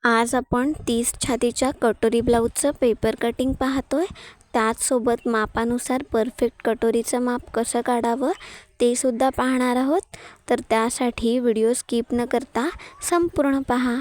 आज आपण 30 छातीच्या कटोरी ब्लाऊजचं पेपर कटिंग पाहतोय। त्याचसोबत मापानुसार परफेक्ट कटोरीचं माप कसं काढावं ते सुद्धा पाहणार आहोत। तर त्यासाठी व्हिडिओ स्किप न करता संपूर्ण पहा।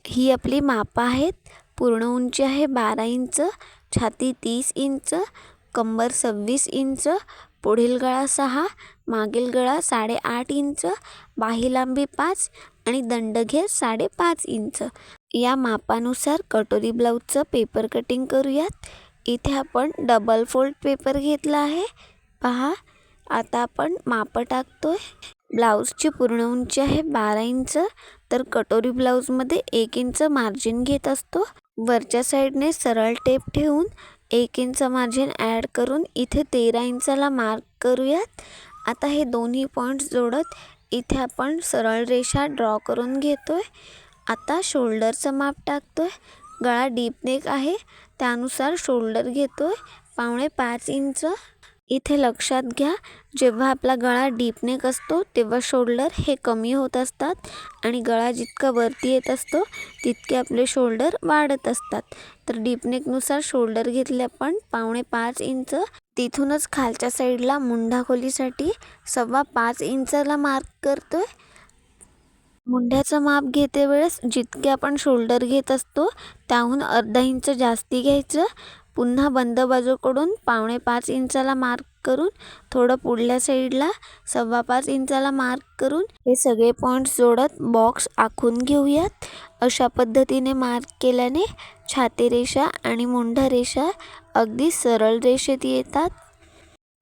ही आपली माप आहेत। पूर्ण उंची आहे 12 इंच, छाती 30 इंच, कंबर 26 इंच, पुढील गळा 6, मागील गळा 8.5 इंच, बाही लांबी 5 आणि दंडघेर 5.5 इंच। या मापानुसार कटोरी ब्लाऊजचं पेपर कटिंग करूयात। इथे आपण डबल फोल्ड पेपर घेतला आहे। पहा, आता आपण माप टाकतोय। ब्लाऊजची पूर्ण उंची आहे 12 इंच, तर कटोरी ब्लाऊजमध्ये 1 इंच मार्जिन घेत असतो। वरच्या साईडने सरळ टेप ठेवून 1 इंच मार्जिन ॲड करून इथे 13 इंचाला मार्क करूयात। आता हे दोन्ही पॉईंट्स जोडत इथे आपण सरळ रेषा ड्रॉ करून घेतोय। आता शोल्डरचं माप टाकतोय। गळा डीप नेक आहे, त्यानुसार शोल्डर घेतोय 5.5 इंच। इथे लक्षात घ्या, जेव्हा आपला गळा डीप नेक असतो तेव्हा शोल्डर हे कमी होत असतात आणि गळा जितका वरती येत असतो तितके आपले शोल्डर वाढत असतात। तर डीप नेकनुसार शोल्डर घेतले आपण 5.5 इंच। तिथूनच खालच्या साईडला मुंढा खोलीसाठी 5.25 इंचाला मार्क करतोय। मुंढ्याचं माप घेते वेळेस जितके आपण शोल्डर घेत असतो त्याहून अर्धा इंच जास्ती घ्यायचं। पुन्हा बंद बाजूकडून 5.25 इंचाला मार्क करून थोडं पुढल्या साईडला 5.25 इंचाला मार्क करून हे सगळे पॉईंट्स जोडत बॉक्स आखून घेऊयात। अशा पद्धतीने मार्क केल्याने छाती रेषा आणि मुंढा रेषा अगदी सरळ रेषेत येतात।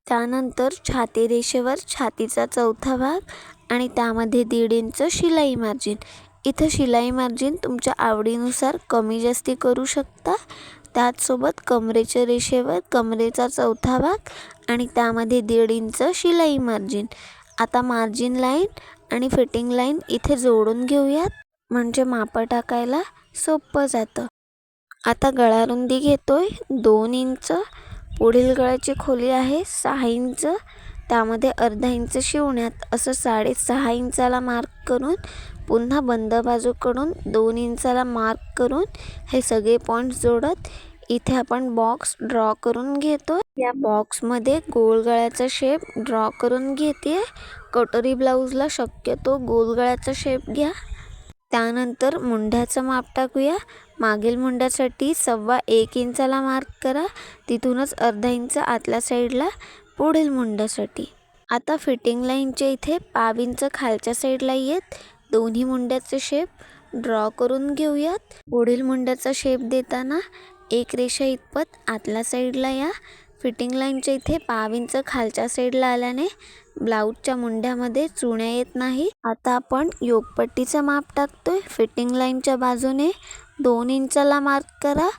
त्यानंतर छाती रेषेवर छातीचा चौथा भाग आणि त्यामध्ये 1.5 इंच शिलाई मार्जिन। इथं शिलाई मार्जिन तुमच्या आवडीनुसार कमी जास्ती करू शकता। त्याचसोबत कमरेच्या रेषेवर कमरेचा चौथा भाग आणि त्यामध्ये 1.5 इंच शिलाई मार्जिन। आता मार्जिन लाईन आणि फिटिंग लाईन इथे जोडून घेऊयात, म्हणजे माप टाकायला सोपं जातं। आता गळा रुंदी घेतोय 2 इंच, पुढील गळ्याची खोली आहे 6 इंच, त्यामध्ये अर्धा इंच शिवण्यात असं 6.5 इंचाला मार्क करून पुन्हा बंद बाजूकडून 2 इंचाला मार्क करून हे सगळे पॉईंट्स जोडत इथे आपण बॉक्स ड्रॉ करून घेतो। या बॉक्समध्ये गोल गळ्याचा शेप ड्रॉ करून घेते। कटोरी ब्लाऊजला शक्यतो गोल गळ्याचा शेप घ्या। त्यानंतर मुंढ्याचं माप टाकूया। मागील मुंड्यासाठी 1.25 इंचाला मार्क करा, तिथूनच अर्धा इंच आतल्या साईडला पुढील मुंड्यासाठी। आता फिटिंग लाईनच्या इथे 1.5 इंच खालच्या साईडला येत दोन्ही मुंड्याचे शेप ड्रॉ करून घेऊयात। पुढील मुंड्याचा शेप देताना एक रेषा इतपत आतल्या साईडला या। फिटिंग लाईनच्या इथे 1.5 इंच खालच्या साईडला आल्याने ब्लाऊजच्या मुंड्यामध्ये चुण्या येत नाही। आता आपण योकपट्टीचं माप टाकतोय। फिटिंग लाईनच्या बाजूने 2 इंचाला मार्क करा,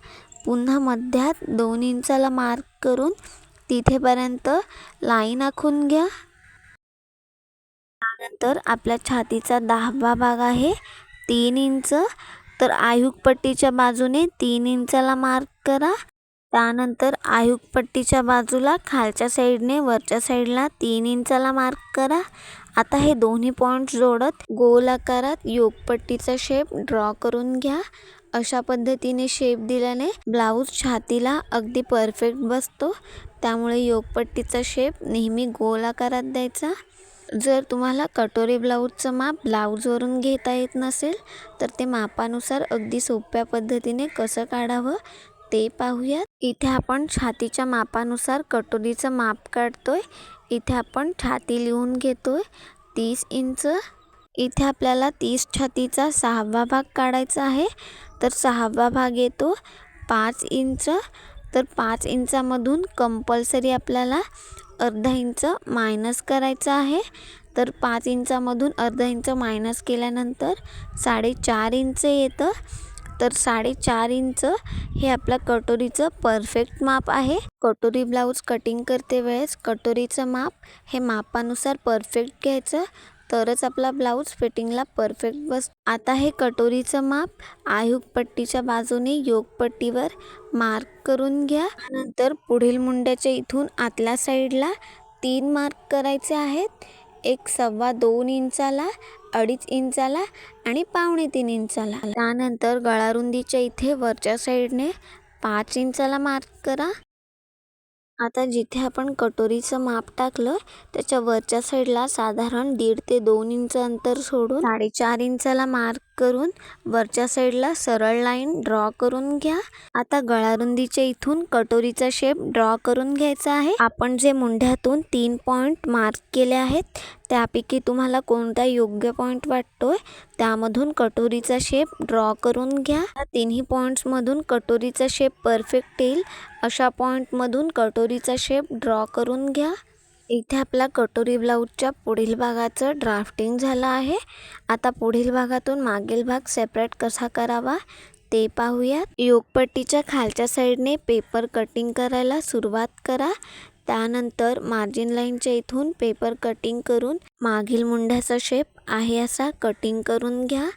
पुन्हा मध्यात 2 इंचाला मार्क करून तिथेपर्यंत लाईन आखून घ्या। त्यानंतर आपल्या छातीचा 10वा भाग आहे 3 इंच, तर आयुक पट्टीच्या बाजूने 3 इंचाला मार्क करा। त्यानंतर आयुक पट्टीच्या बाजूला खालच्या साईडने वरच्या साईडला 3 इंचाला मार्क करा। आता हे दोन्ही पॉईंट्स जोडत गोल आकारात योकपट्टीचा शेप ड्रॉ करून घ्या। अशा पद्धतीने शेप दिल्याने ब्लाऊज छातीला अगदी परफेक्ट बसतो, त्यामुळे योकपट्टीचा शेप नेहमी गोल आकारात द्यायचा। जर तुम्हाला कटोरी ब्लाऊजचं माप ब्लाऊजवरून घेता येत नसेल तर ते मापानुसार अगदी सोप्या पद्धतीने कसं काढावं ते पाहूयात। इथे आपण छातीच्या मापानुसार कटोरीचं माप काढतोय। इथे आपण छाती लिहून घेतोय 30 इंच। इथे आपल्याला 30 छातीचा 6वा भाग काढायचा आहे, तर 6वा भाग येतो 5 इंच। तर 5 इंचामधून कंपल्सरी आपल्याला अर्धा इंच मायनस करायचं आहे। तर 5 इंचामधून अर्धा इंच मायनस केल्यानंतर 4.5 इंच येतं। तर 4.5 इंच हे आपल्या कटोरीचं परफेक्ट माप आहे। कटोरी ब्लाऊज कटिंग करते वेळेस कटोरीचं माप हे मापानुसार परफेक्ट घ्यायचं, तरच आपला ब्लाऊज फिटिंगला परफेक्ट बसतो। आता हे कटोरीचं माप आयुक पट्टीच्या बाजूने योकपट्टीवर मार्क करून घ्या। नंतर पुढील मुंड्याच्या इथून आतल्या साईडला 3 मार्क करायचे आहेत। एक 2.25 इंचाला 2.5 इंचाला आणि 2.25 इंचाला. त्यानंतर गळारुंदीच्या इथे वरच्या साईडने 5 इंचाला मार्क करा. आता जिथे आपण कटोरीचं माप टाकलं त्याच्या वरच्या साईडला साधारण 1.5 ते 2 इंच अंतर सोडून 4.5 इंचाला मार्क करून वरच्या साईडला सरळ लाईन ड्रॉ करून घ्या. आता गळारुंदीच्या इथून कटोरीचा शेप ड्रॉ करून घ्यायचा आहे. आपण जे मुंढ्यातून 3 पॉइंट मार्क केले आहेत त्यापैकी तुम्हाला कोणता योग्य पॉइंट वाटतोय त्यामधून कटोरीचा शेप ड्रॉ करून घ्या. तिन्ही पॉइंट्स मधून कटोरीचा शेप परफेक्ट येईल अशा पॉइंट मधून कटोरीचा शेप ड्रॉ करून घ्या. इथे आपला कटोरी ब्लाऊजच्या पुढील भागाचं ड्राफ्टिंग झालं आहे. आता पुढील भागातून मागील भाग सेपरेट कसा करावा ते पाहूयात. योगपट्टीच्या खालच्या साईडने पेपर कटिंग करायला सुरुवात करा. त्यानंतर मार्जिन लाईनच्या इथून पेपर कटिंग करून मागील मुंढ्याचा शेप आहे असा कटिंग करून घ्या.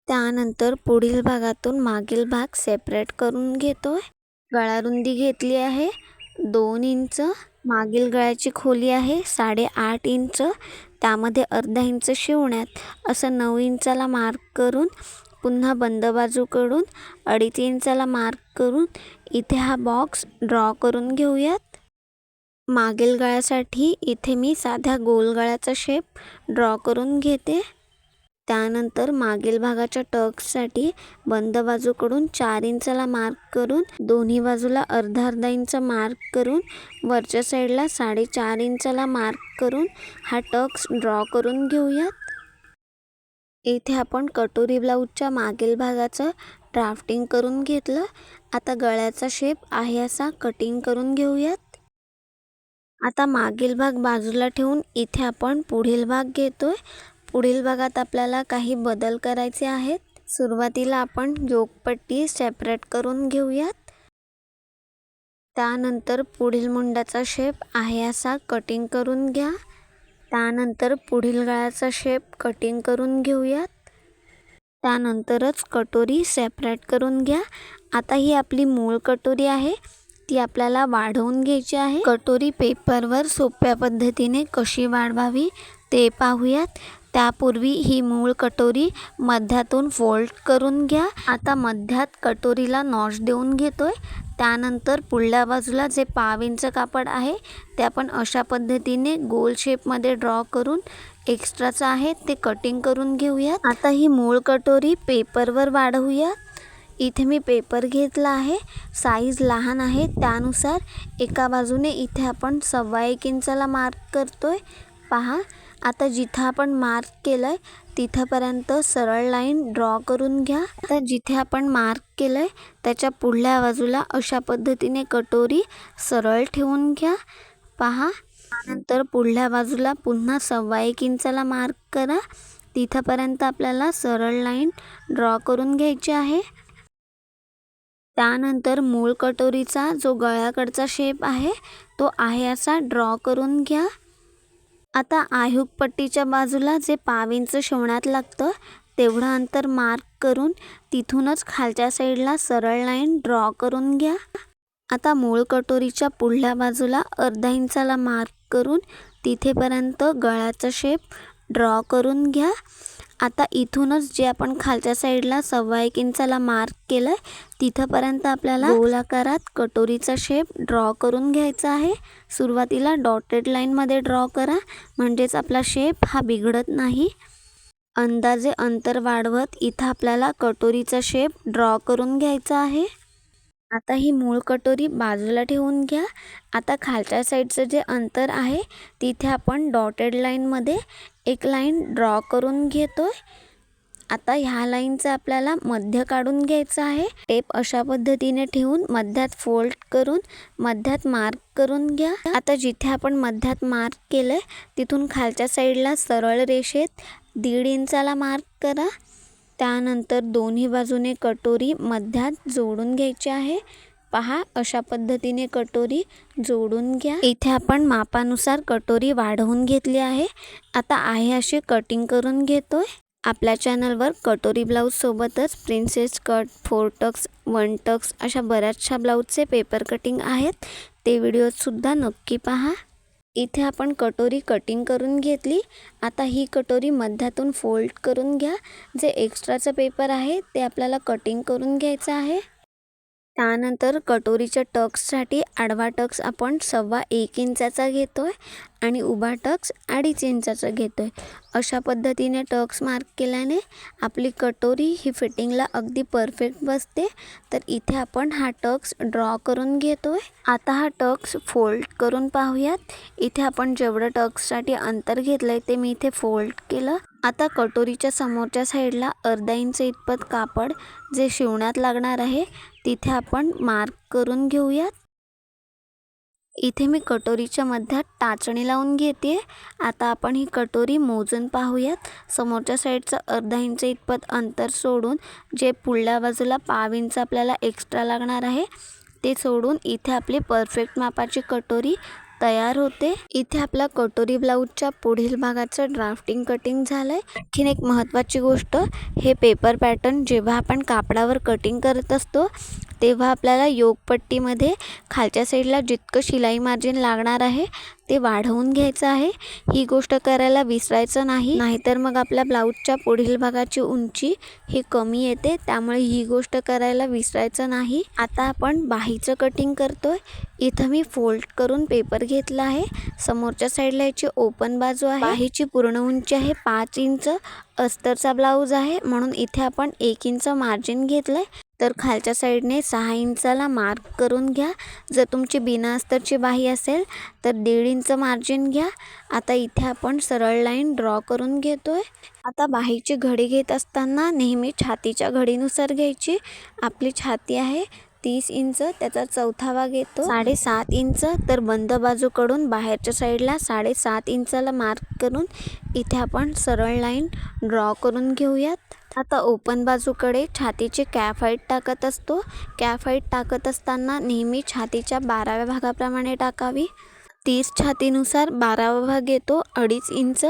त्यानंतर पुढील भागातून मागील भाग सेपरेट करून घेतोय. गळारुंदी घेतली आहे 2 इंच. मागील गळ्याची खोली आहे 8.5 इंच. त्यामध्ये अर्धा इंच शिवण्यात असं 9 इंचाला मार्क करून पुन्हा बंद बाजूकडून 2.5 इंचाला मार्क करून इथे हा बॉक्स ड्रॉ करून घेऊयात. मागील गळ्यासाठी इथे मी साध्या गोल गळ्याचा शेप ड्रॉ करून घेते. त्यानंतर मागील भागाच्या टक्ससाठी बंद बाजूकडून 4 इंचाला मार्क करून दोन्ही बाजूला अर्धा इंच मार्क करून वरच्या साईडला 4.5 इंचाला मार्क करून हा टक्स ड्रॉ करून घेऊयात. इथे आपण कटोरी ब्लाऊजच्या मागील भागाचं ड्राफ्टिंग करून घेतलं. आता गळ्याचा शेप आहे असा कटिंग करून घेऊयात. आता मागील भाग बाजूला ठेवून इथे आपण पुढील भाग घेतोय. पुढील भागात आपल्याला काही बदल करायचे आहेत. सुरुवातीला आपण योगपट्टी सेपरेट करून घेऊयात. त्यानंतर पुढील मुंड्याचा शेप आहे असा कटिंग करून घ्या. त्यानंतर पुढील गळ्याचा शेप कटिंग करून घेऊयात. त्यानंतरच कटोरी सेपरेट करून घ्या. आता ही आपली मूळ कटोरी आहे ती आपल्याला वाढवून घ्यायची आहे. कटोरी पेपरवर सोप्या पद्धतीने कशी वाढवावी ते पाहूयात. त्यापूर्वी ही मूळ कटोरी मध्यातून फोल्ड करून घ्या. आता मध्यात कटोरीला नॉच देऊन घेतोय. त्यानंतर पुढल्या बाजूला जे 1/2 इंच कापड आहे ते आपण अशा पद्धतीने गोल शेपमध्ये ड्रॉ करून एक्स्ट्राचं आहे ते कटिंग करून घेऊयात. आता ही मूळ कटोरी पेपरवर वाढवूयात. इथे मी पेपर घेतला आहे. साईज लहान आहे त्यानुसार एका बाजूने इथे आपण 1.25 इंचाला मार्क करतोय. पहा आता जिथं आपण मार्क केलंय तिथपर्यंत सरळ लाईन ड्रॉ करून घ्या. आता जिथे आपण मार्क केलंय त्याच्या पुढल्या बाजूला अशा पद्धतीने कटोरी सरळ ठेवून घ्या. पहा नंतर पुढल्या बाजूला पुन्हा 1.25 इंचाला मार्क करा. तिथपर्यंत आपल्याला सरळ लाईन ड्रॉ करून घ्यायची आहे. त्यानंतर मूळ कटोरीचा जो गळ्याकडचा शेप आहे तो आहे असा ड्रॉ करून घ्या. आता आहुक पट्टीच्या बाजूला जे 1/2 इंच शिवण्यात लागतं तेवढं अंतर मार्क करून तिथूनच खालच्या साईडला सरळ लाईन ड्रॉ करून घ्या. आता मूळ कटोरीच्या पुढल्या बाजूला अर्धा इंचाला मार्क करून तिथेपर्यंत गळ्याचा शेप ड्रॉ करून घ्या. आता इथूनच जे आपण खालच्या साईडला 1.25 इंचाला मार्क केलंय तिथपर्यंत आपल्याला गोल आकारात कटोरीचा शेप ड्रॉ करून घ्यायचा आहे. सुरुवातीला डॉटेड लाईनमध्ये ड्रॉ करा म्हणजेच आपला शेप हा बिघडत नाही. अंदाजे अंतर वाढवत इथं आपल्याला कटोरीचा शेप ड्रॉ करून घ्यायचा आहे. आता ही मूळ कटोरी बाजूला ठेवून घ्या. आता खालच्या साईडचं जे अंतर आहे तिथे आपण डॉटेड लाईनमध्ये एक लाईन ड्रॉ करून घेतोय. आता ह्या लाईनचं आपल्याला मध्य काढून घ्यायचं आहे. टेप अशा पद्धतीने ठेवून मध्यात फोल्ड करून मध्यात मार्क करून घ्या. आता जिथे आपण मध्यात मार्क केलंय तिथून खालच्या साईडला सरळ रेषेत 1.5 इंचाला मार्क करा. त्यानंतर दोन्ही बाजूने कटोरी मध्यात जोडून घ्यायची आहे. पहा अशा पद्धतीने कटोरी जोडून घ्या. इथे आपण मापानुसार कटोरी वाढवून घेतली आहे. आता आहे अशी कटिंग करून घेतोय. आपल्या चॅनलवर कटोरी ब्लाऊज सोबतच प्रिन्सेस कट, 4 टक्स, 1 टक्स अशा बऱ्याचशा ब्लाऊजचे पेपर कटिंग आहेत. ते व्हिडिओजसुद्धा नक्की पहा. इथे आपण कटोरी कटिंग करून घेतली. आता ही कटोरी मध्यातून फोल्ड करून घ्या. जे एक्स्ट्राचं पेपर आहे ते आपल्याला कटिंग करून घ्यायचं आहे. त्यानंतर कटोरीच्या टक्ससाठी आडवा टक्स आपण 1.25 इंचाचा घेतोय आणि उभा टक्स 2.5 इंचाचा घेतोय. अशा पद्धतीने टक्स मार्क केल्याने आपली कटोरी ही फिटिंगला अगदी परफेक्ट बसते. तर इथे आपण हा टक्स ड्रॉ करून घेतोय. आता हा टक्स फोल्ड करून पाहूयात. इथे आपण जेवढं टक्ससाठी अंतर घेतलंय ते मी इथे फोल्ड केलं. आता कटोरीच्या समोरच्या साईडला अर्धा इंच इतपत कापड जे शिवण्यात लागणार आहे तिथे आपण मार्क करून घेऊयात. इथे मी कटोरीच्या मध्यात टाचणी लावून घेते. आता आपण ही कटोरी मोजून पाहूयात. समोरच्या साईडचं अर्धा इंच इतपत अंतर सोडून जे पुढल्या बाजूला 1/2 इंच आपल्याला एक्स्ट्रा लागणार आहे ते सोडून इथे आपली परफेक्ट मापाची कटोरी तयार होते. इथे आपला कटोरी ब्लाऊजच्या पुढील भागाचं ड्राफ्टिंग कटिंग झालंय. आणखीन एक महत्त्वाची गोष्ट, हे पेपर पॅटर्न जेव्हा आपण कापडावर कटिंग करत असतो तेव्हा आपल्याला योगपट्टीमध्ये खालच्या साईडला जितकं शिलाई मार्जिन लागणार आहे ते वाढवून घ्यायचं आहे. ही गोष्ट करायला विसरायचं नाही, नाहीतर मग आपल्या ब्लाऊजच्या पुढील भागाची उंची ही कमी येते. त्यामुळे ही गोष्ट करायला विसरायचं नाही. आता आपण बाहीचं कटिंग करतोय. इथं मी फोल्ड करून पेपर घेतला आहे. समोरच्या साईडला याची ओपन बाजू आहे. बाहीची पूर्ण उंची आहे 5 इंच. अस्तरचा ब्लाऊज आहे म्हणून इथे आपण 1 इंच मार्जिन घेतलंय. तर खालच्या साईडने 6 इंचाला मार्क करून घ्या. जर तुमची बिना अस्तरची बाही असेल तर 1.5 इंच मार्जिन घ्या. आता इथे आपण सरळ लाईन ड्रॉ करून घेतोय. आता बाहीची घडी घेत असताना नेहमी छातीच्या घडीनुसार घ्यायची. आपली छाती आहे 30 इंच, त्याचा चौथा भाग येतो 7.5 इंच. तर बंद बाजूकडून बाहेरच्या साईडला 7.5 इंचाला मार्क करून इथे आपण सरळ लाईन ड्रॉ करून घेऊयात. आता ओपन बाजूकडे छातीची कॅफ हाईट टाकत असतो. कॅफ हाईट टाकत असताना नेहमी छातीच्या 12व्या भागाप्रमाणे टाकावी. 30 छातीनुसार 12वा भाग येतो 2.5 इंच.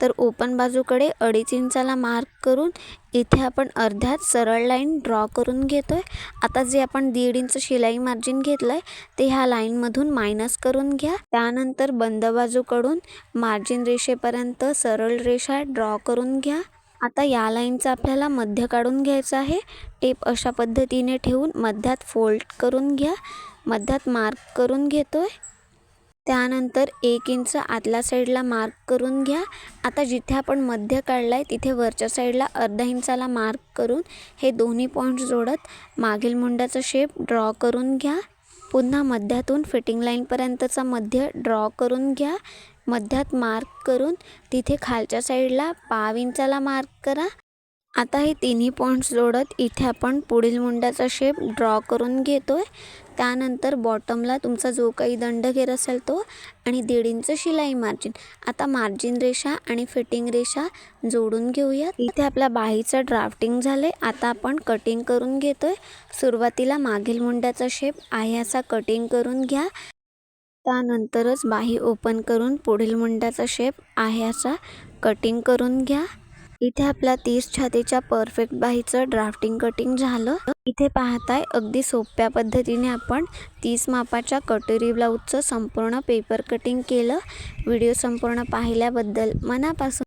तर ओपन बाजूकडे 2.5 इंचाला मार्क करून इथे आपण अर्ध्यात सरळ लाईन ड्रॉ करून घेतोय. आता जे आपण 1.5 इंच शिलाई मार्जिन घेतलंय ते ह्या लाईनमधून मायनस करून घ्या. त्यानंतर बंद बाजूकडून मार्जिन रेषेपर्यंत सरळ रेषा ड्रॉ करून घ्या. आता या लाईनचा आपल्याला मध्य काढून घ्यायचा आहे. टेप अशा पद्धतीने ठेवून मध्यात फोल्ड करून घ्या. मध्यात मार्क करून घेतोय. त्यानंतर 1 इंच आतल्या साईडला मार्क करून घ्या. आता जिथे आपण मध्य काढलाय तिथे वरच्या साईडला अर्धा इंचाला मार्क करून हे दोन्ही पॉईंट्स जोडत मागील मुंड्याचा शेप ड्रॉ करून घ्या. पुन्हा मध्यातून फिटिंग लाईनपर्यंतचा मध्य ड्रॉ करून घ्या. मध्यात मार्क करून तिथे खालच्या साईडला 1/2 इंचाला मार्क करा. आता हे तिन्ही पॉईंट्स जोडत इथे आपण पुढील मुंड्याचा शेप ड्रॉ करून घेतोय. त्यानंतर बॉटमला तुमचा जो काही दंडघेर असेल तो आणि 1.5 इंच शिलाई मार्जिन. आता मार्जिन रेषा आणि फिटिंग रेषा जोडून घेऊयात. इथे आपल्या बाहीचं ड्राफ्टिंग झाले. आता आपण कटिंग करून घेतोय. सुरुवातीला मागील मुंड्याचा शेप आहे असा कटिंग करून घ्या. त्यानंतरच बाही ओपन करून पुढील मुंड्याचा शेप आहे असा कटिंग करून घ्या. इथे आपल्या 30 छातीच्या परफेक्ट बाहीचं ड्राफ्टिंग कटिंग झालं. इथे पाहताय अगदी सोप्या पद्धतीने आपण 30 मापाच्या कटोरी ब्लाऊजचं संपूर्ण पेपर कटिंग केलं. व्हिडिओ संपूर्ण पाहिल्याबद्दल मनापासून